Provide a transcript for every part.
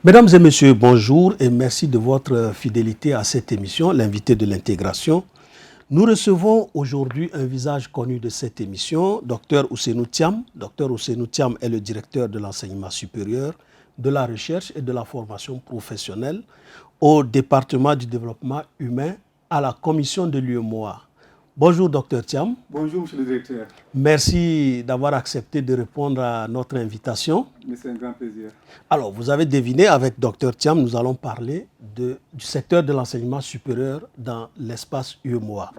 Mesdames et messieurs, bonjour et merci de votre fidélité à cette émission, l'invité de l'intégration. Nous recevons aujourd'hui un visage connu de cette émission, Dr Ousseynou Thiam. Dr Ousseynou Thiam est le directeur de l'enseignement supérieur, de la recherche et de la formation professionnelle au département du développement humain à la commission de l'UEMOA. Bonjour Dr Thiam. Bonjour Monsieur le directeur. Merci d'avoir accepté de répondre à notre invitation. C'est un grand plaisir. Alors, vous avez deviné, avec Dr Thiam, nous allons parler du secteur de l'enseignement supérieur dans l'espace UEMOA.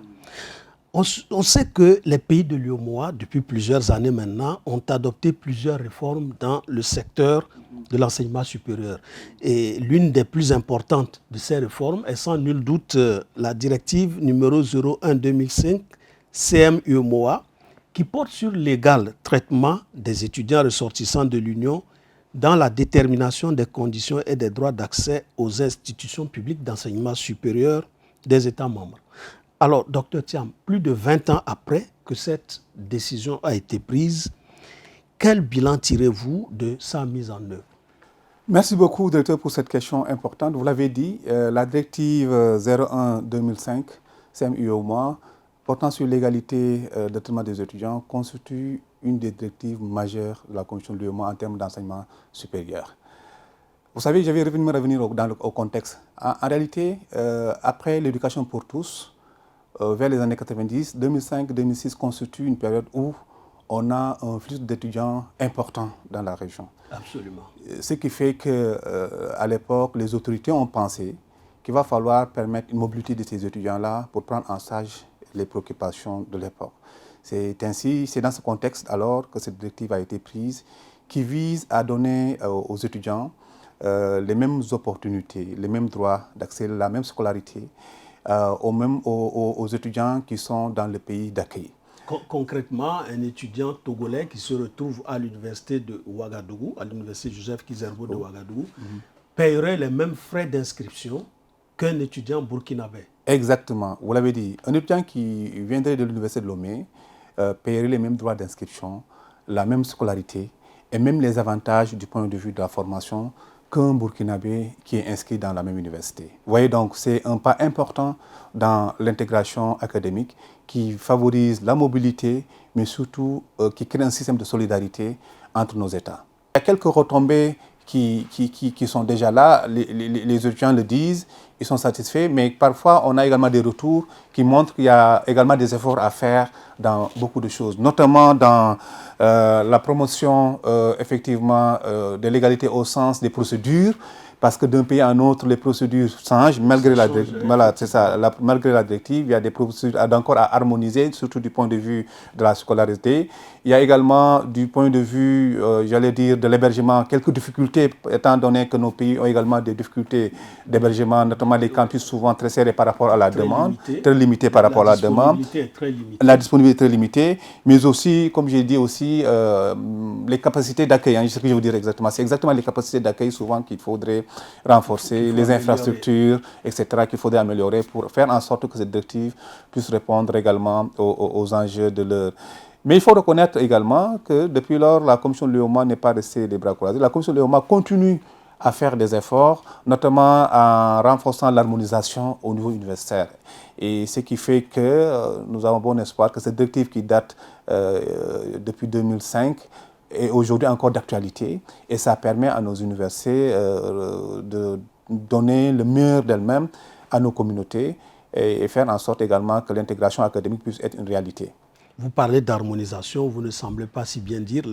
On sait que les pays de l'UEMOA, depuis plusieurs années maintenant, ont adopté plusieurs réformes dans le secteur de l'enseignement supérieur. Et l'une des plus importantes de ces réformes est sans nul doute la directive numéro 01-2005 CM-UEMOA qui porte sur l'égal traitement des étudiants ressortissants de l'Union dans la détermination des conditions et des droits d'accès aux institutions publiques d'enseignement supérieur des États membres. Alors, Dr Thiam, plus de 20 ans après que cette décision a été prise, quel bilan tirez-vous de sa mise en œuvre? Merci beaucoup, directeur, pour cette question importante. Vous l'avez dit, la directive 01-2005 CM-UEMOA portant sur l'égalité de traitement des étudiants constitue une des directives majeures de la Commission de l'UEMOA en termes d'enseignement supérieur. Vous savez, je vais revenir au contexte. En réalité, après l'éducation pour tous, vers les années 90, 2005-2006 constitue une période où on a un flux d'étudiants important dans la région. Absolument. Ce qui fait qu'à l'époque, les autorités ont pensé qu'il va falloir permettre une mobilité de ces étudiants-là pour prendre en charge les préoccupations de l'époque. C'est dans ce contexte alors que cette directive a été prise qui vise à donner aux étudiants les mêmes opportunités, les mêmes droits d'accès, la même scolarité aux étudiants qui sont dans le pays d'accueil. Concrètement, un étudiant togolais qui se retrouve à l'université de Ouagadougou, à l'université Joseph Kizerbo de Ouagadougou, paierait les mêmes frais d'inscription qu'un étudiant burkinabé. Exactement, vous l'avez dit. Un étudiant qui viendrait de l'université de Lomé paierait les mêmes droits d'inscription, la même scolarité et même les avantages du point de vue de la formation qu'un Burkinabé qui est inscrit dans la même université. Vous voyez donc, c'est un pas important dans l'intégration académique qui favorise la mobilité, mais surtout qui crée un système de solidarité entre nos États. Il y a quelques retombées qui sont déjà là, les étudiants le disent, ils sont satisfaits, mais parfois on a également des retours qui montrent qu'il y a également des efforts à faire dans beaucoup de choses, notamment dans la promotion effectivement de l'égalité au sens des procédures, parce que d'un pays à un autre, les procédures changent, malgré la directive, il y a des procédures encore à harmoniser, surtout du point de vue de la scolarité. Il y a également, du point de vue, j'allais dire, de l'hébergement, quelques difficultés, étant donné que nos pays ont également des difficultés d'hébergement, notamment les campus souvent très serrés par rapport à la demande, très limités par rapport à la demande. La disponibilité est très limitée, mais aussi, comme j'ai dit aussi, les capacités d'accueil, ce que je veux dire exactement, c'est exactement les capacités d'accueil souvent qu'il faudrait renforcer, les infrastructures, etc., qu'il faudrait améliorer pour faire en sorte que cette directive puisse répondre également aux enjeux de l'heure. Mais il faut reconnaître également que depuis lors, la Commission de l'UEMOA n'est pas restée les bras croisés. La Commission de l'UEMOA continue à faire des efforts, notamment en renforçant l'harmonisation au niveau universitaire. Et ce qui fait que nous avons bon espoir que cette directive qui date depuis 2005 est aujourd'hui encore d'actualité. Et ça permet à nos universités de donner le meilleur d'elles-mêmes à nos communautés et faire en sorte également que l'intégration académique puisse être une réalité. Vous parlez d'harmonisation, vous ne semblez pas si bien dire.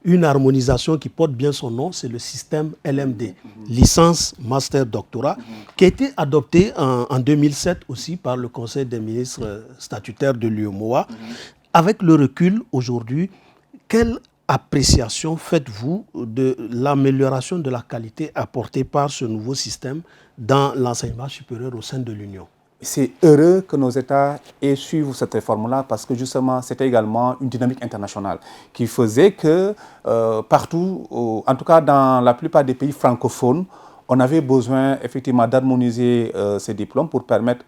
Une harmonisation qui porte bien son nom, c'est le système LMD, licence, master, doctorat, qui a été adopté en 2007 aussi par le Conseil des ministres statutaires de l'UEMOA. Avec le recul aujourd'hui, quelle appréciation faites-vous de l'amélioration de la qualité apportée par ce nouveau système dans l'enseignement supérieur au sein de l'Union? C'est heureux que nos États aient suivi cette réforme-là parce que justement, c'était également une dynamique internationale qui faisait que partout, en tout cas dans la plupart des pays francophones, on avait besoin effectivement d'harmoniser ces diplômes pour permettre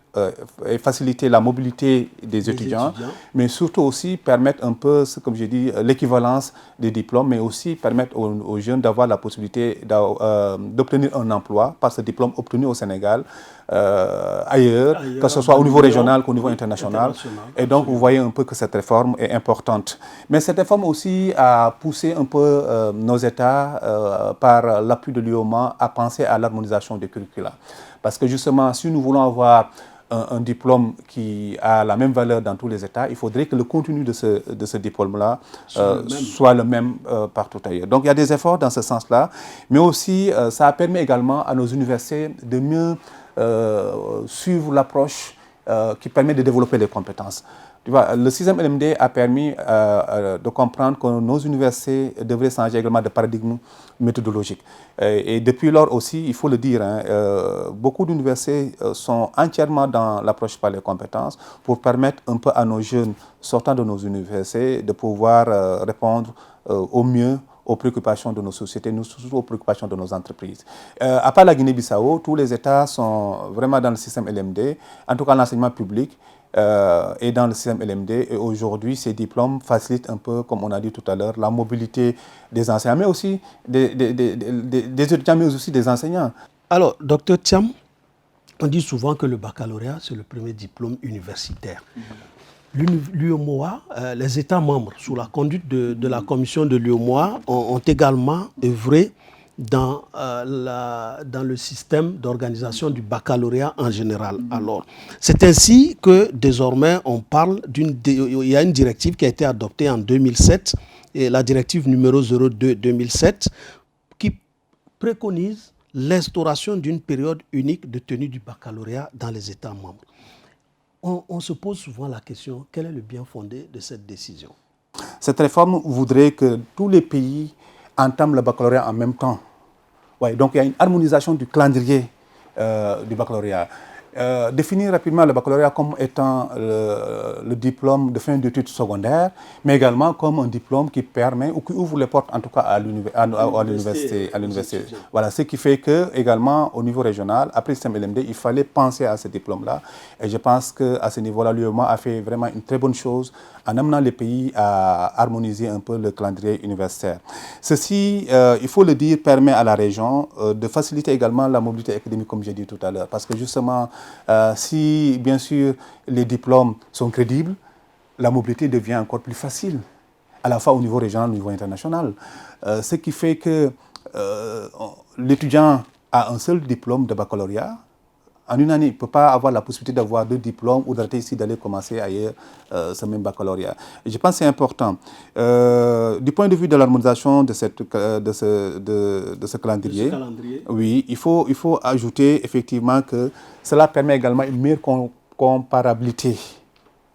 et faciliter la mobilité des étudiants, mais surtout aussi permettre un peu, comme j'ai dit, l'équivalence des diplômes, mais aussi permettre aux jeunes d'avoir la possibilité d'obtenir un emploi par ce diplôme obtenu au Sénégal, ailleurs, que ce soit au niveau régional qu'au niveau international. Et donc, vous voyez un peu que cette réforme est importante. Mais cette réforme aussi a poussé un peu nos États, par l'appui de l'UOMA, à penser à l'harmonisation des curricula. Parce que justement, si nous voulons avoir un diplôme qui a la même valeur dans tous les États, il faudrait que le contenu de ce diplôme-là soit le même partout ailleurs. Donc il y a des efforts dans ce sens-là, mais aussi ça permet également à nos universités de mieux suivre l'approche qui permet de développer les compétences. Tu vois, le 6e LMD a permis de comprendre que nos universités devraient changer également de paradigme méthodologique. Et depuis lors aussi, il faut le dire, beaucoup d'universités sont entièrement dans l'approche par les compétences pour permettre un peu à nos jeunes sortant de nos universités de pouvoir répondre au mieux aux préoccupations de nos sociétés, surtout aux préoccupations de nos entreprises. À part la Guinée-Bissau, tous les États sont vraiment dans le système LMD, en tout cas l'enseignement public, et dans le système LMD. Et aujourd'hui, ces diplômes facilitent un peu, comme on a dit tout à l'heure, la mobilité des enseignants, mais aussi des étudiants, mais aussi des enseignants. Alors, docteur Thiam, on dit souvent que le baccalauréat, c'est le premier diplôme universitaire. L'UOMOA, les États membres, sous la conduite de la commission de l'UOMOA, ont également œuvré dans le système d'organisation du baccalauréat en général. Alors, c'est ainsi que désormais on parle il y a une directive qui a été adoptée en 2007, et la directive numéro 02/2007, qui préconise l'instauration d'une période unique de tenue du baccalauréat dans les États membres. On se pose souvent la question, quel est le bien fondé de cette décision? Cette réforme voudrait que tous les pays entament le baccalauréat en même temps. Ouais, donc il y a une harmonisation du calendrier du baccalauréat. Définir rapidement le baccalauréat comme étant le diplôme de fin d'études secondaires, mais également comme un diplôme qui permet ou qui ouvre les portes en tout cas à l'université. Voilà, ce qui fait que également au niveau régional, après le système LMD, il fallait penser à ce diplôme-là. Et je pense qu'à ce niveau-là, l'UOMA a fait vraiment une très bonne chose en amenant les pays à harmoniser un peu le calendrier universitaire. Ceci, il faut le dire, permet à la région de faciliter également la mobilité académique, comme j'ai dit tout à l'heure. Parce que justement, si bien sûr les diplômes sont crédibles, la mobilité devient encore plus facile, à la fois au niveau régional, au niveau international. Ce qui fait que l'étudiant a un seul diplôme de baccalauréat. En une année, il ne peut pas avoir la possibilité d'avoir 2 diplômes ou d'arrêter ici, d'aller commencer ailleurs ce même baccalauréat. Et je pense que c'est important. Du point de vue de l'harmonisation de ce calendrier, oui, il faut ajouter effectivement que cela permet également une meilleure comparabilité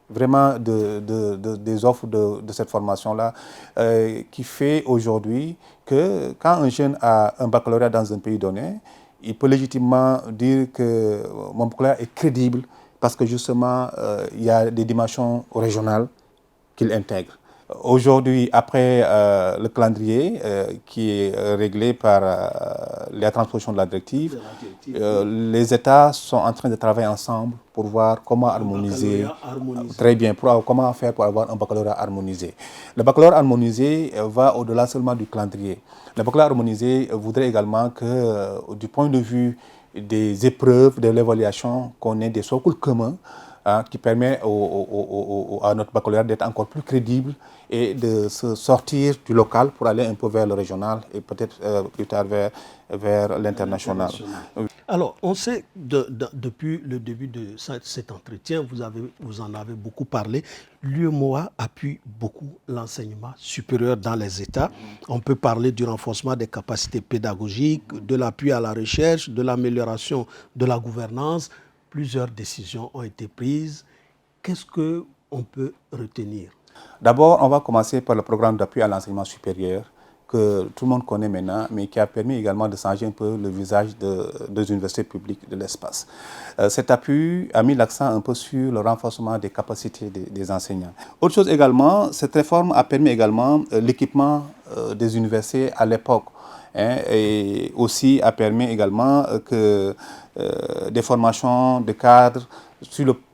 vraiment des offres de cette formation-là, qui fait aujourd'hui que quand un jeune a un baccalauréat dans un pays donné, il peut légitimement dire que mon baccalauréat est crédible parce que justement, il y a des dimensions régionales qu'il intègre. Aujourd'hui, après le calendrier qui est réglé par la transposition de la directive, les États sont en train de travailler ensemble pour voir comment harmoniser. Très bien, comment faire pour avoir un baccalauréat harmonisé. Le baccalauréat harmonisé va au-delà seulement du calendrier. Le baccalauréat harmonisé voudrait également que, du point de vue des épreuves, de l'évaluation, qu'on ait des socles communs qui permet à notre baccalauréat d'être encore plus crédible et de se sortir du local pour aller un peu vers le régional et peut-être plus tard vers l'international. Alors, on sait depuis le début de cet entretien, vous en avez beaucoup parlé, l'UOMOA appuie beaucoup l'enseignement supérieur dans les États. On peut parler du renforcement des capacités pédagogiques, de l'appui à la recherche, de l'amélioration de la gouvernance. Plusieurs décisions ont été prises. Qu'est-ce qu'on peut retenir? D'abord, on va commencer par le programme d'appui à l'enseignement supérieur que tout le monde connaît maintenant, mais qui a permis également de changer un peu le visage des universités publiques de l'espace. Cet appui a mis l'accent un peu sur le renforcement des capacités des enseignants. Autre chose également, cette réforme a permis également l'équipement des universités à l'époque, et aussi a permis également que des formations de cadres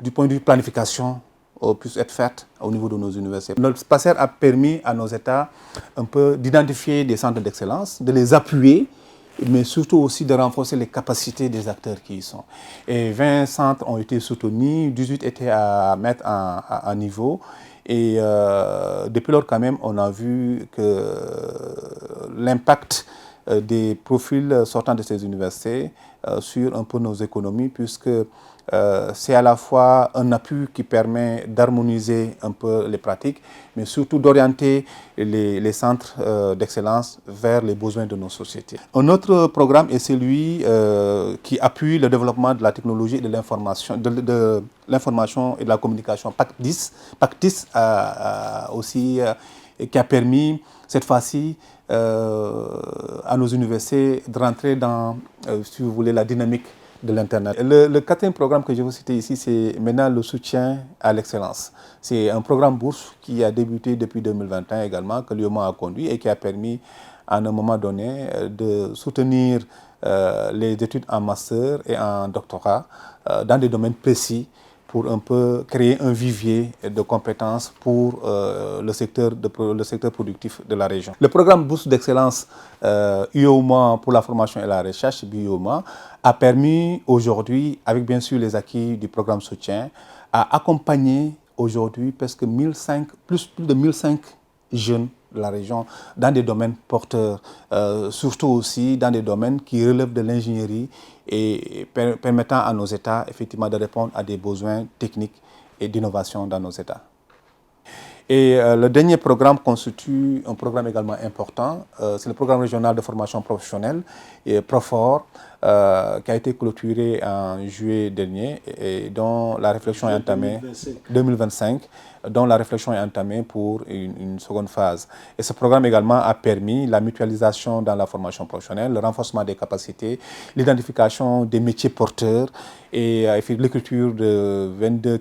du point de vue planification puissent être faites au niveau de nos universités. Notre SPACER a permis à nos États un peu d'identifier des centres d'excellence, de les appuyer, mais surtout aussi de renforcer les capacités des acteurs qui y sont. Et 20 centres ont été soutenus, 18 étaient à mettre à niveau. Et depuis lors, quand même, on a vu que l'impact des profils sortant de ces universités sur un peu nos économies, puisque c'est à la fois un appui qui permet d'harmoniser un peu les pratiques, mais surtout d'orienter les centres d'excellence vers les besoins de nos sociétés. Un autre programme est celui qui appuie le développement de la technologie et de l'information, de l'information et de la communication, PAC-10. PAC-10 aussi, qui a permis cette fois-ci à nos universités de rentrer dans, si vous voulez, la dynamique de l'Internet. Le quatrième programme que je veux citer ici, c'est maintenant le soutien à l'excellence. C'est un programme bourse qui a débuté depuis 2021 également, que l'UOMOA a conduit et qui a permis à un moment donné de soutenir les études en master et en doctorat dans des domaines précis pour un peu créer un vivier de compétences pour le secteur productif de la région. Le programme Bourse d'excellence UOMOA pour la formation et la recherche, BUOMA, a permis aujourd'hui, avec bien sûr les acquis du programme soutien, à accompagner aujourd'hui presque plus de 1005 jeunes de la région dans des domaines porteurs, surtout aussi dans des domaines qui relèvent de l'ingénierie et permettant à nos États effectivement de répondre à des besoins techniques et d'innovation dans nos États. Et le dernier programme constitue un programme également important, c'est le programme régional de formation professionnelle, et PROFOR, qui a été clôturé en juillet dernier et dont la réflexion est entamée 2025, dont la réflexion est entamée pour une seconde phase. Et ce programme également a permis la mutualisation dans la formation professionnelle, le renforcement des capacités, l'identification des métiers porteurs et l'écriture de 22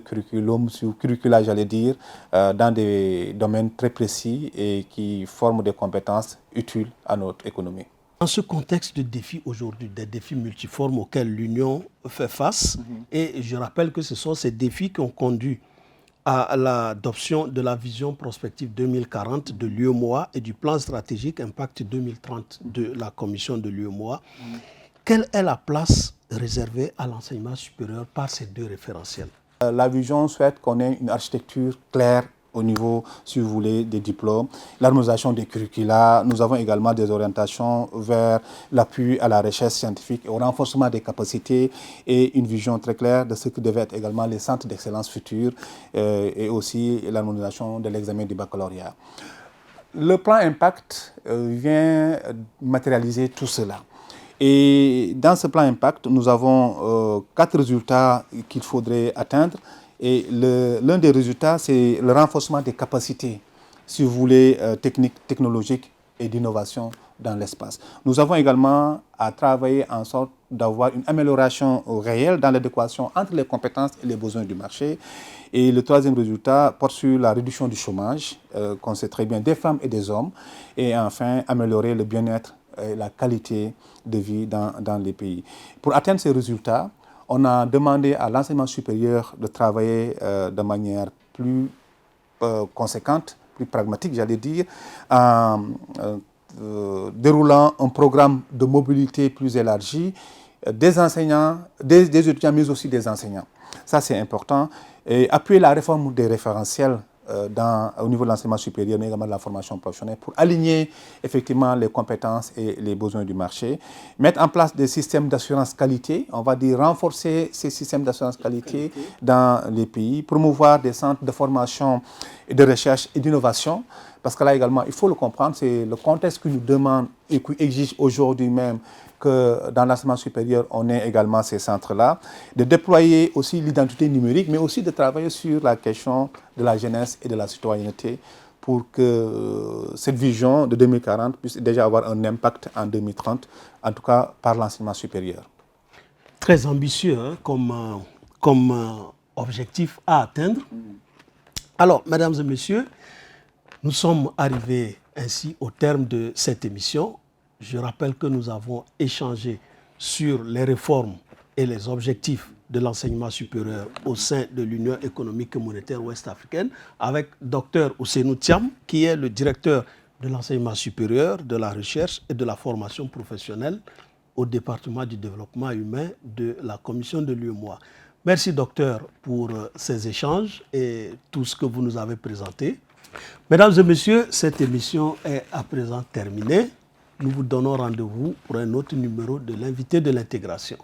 curricula, j'allais dire, dans des domaines très précis et qui forment des compétences utiles à notre économie. Dans ce contexte de défis aujourd'hui, des défis multiformes auxquels l'Union fait face, et je rappelle que ce sont ces défis qui ont conduit à l'adoption de la vision prospective 2040 de l'UOMOA et du plan stratégique Impact 2030 de la commission de l'UOMOA. Quelle est la place réservée à l'enseignement supérieur par ces deux référentiels? La vision souhaite qu'on ait une architecture claire au niveau, si vous voulez, des diplômes, l'harmonisation des curricula. Nous avons également des orientations vers l'appui à la recherche scientifique et au renforcement des capacités et une vision très claire de ce que devaient être également les centres d'excellence futurs et aussi l'harmonisation de l'examen du baccalauréat. Le plan Impact vient matérialiser tout cela. Et dans ce plan Impact, nous avons 4 résultats qu'il faudrait atteindre. Et l'un des résultats, c'est le renforcement des capacités, si vous voulez, techniques, technologiques et d'innovation dans l'espace. Nous avons également à travailler en sorte d'avoir une amélioration réelle dans l'adéquation entre les compétences et les besoins du marché. Et le troisième résultat porte sur la réduction du chômage, qu'on sait très bien, des femmes et des hommes. Et enfin, améliorer le bien-être et la qualité de vie dans les pays. Pour atteindre ces résultats, on a demandé à l'enseignement supérieur de travailler de manière plus conséquente, plus pragmatique, j'allais dire, en déroulant un programme de mobilité plus élargi des enseignants, des étudiants, mais aussi des enseignants. Ça, c'est important. Et appuyer la réforme des référentiels au niveau de l'enseignement supérieur, mais également de la formation professionnelle, pour aligner effectivement les compétences et les besoins du marché. Mettre en place des systèmes d'assurance qualité, on va dire renforcer ces systèmes d'assurance qualité dans les pays, promouvoir des centres de formation et de recherche et d'innovation, parce que là également, il faut le comprendre, c'est le contexte qui nous demande et qui exige aujourd'hui même que dans l'enseignement supérieur, on ait également ces centres-là, de déployer aussi l'identité numérique, mais aussi de travailler sur la question de la jeunesse et de la citoyenneté pour que cette vision de 2040 puisse déjà avoir un impact en 2030, en tout cas par l'enseignement supérieur? Très ambitieux hein, comme objectif à atteindre. Alors, mesdames et messieurs, nous sommes arrivés ainsi au terme de cette émission. Je rappelle que nous avons échangé sur les réformes et les objectifs de l'enseignement supérieur au sein de l'Union économique et monétaire ouest-africaine avec Dr Ousseynou Thiam, qui est le directeur de l'enseignement supérieur, de la recherche et de la formation professionnelle au département du développement humain de la commission de l'UEMOA. Merci docteur pour ces échanges et tout ce que vous nous avez présenté. Mesdames et messieurs, cette émission est à présent terminée. Nous vous donnons rendez-vous pour un autre numéro de l'invité de l'intégration.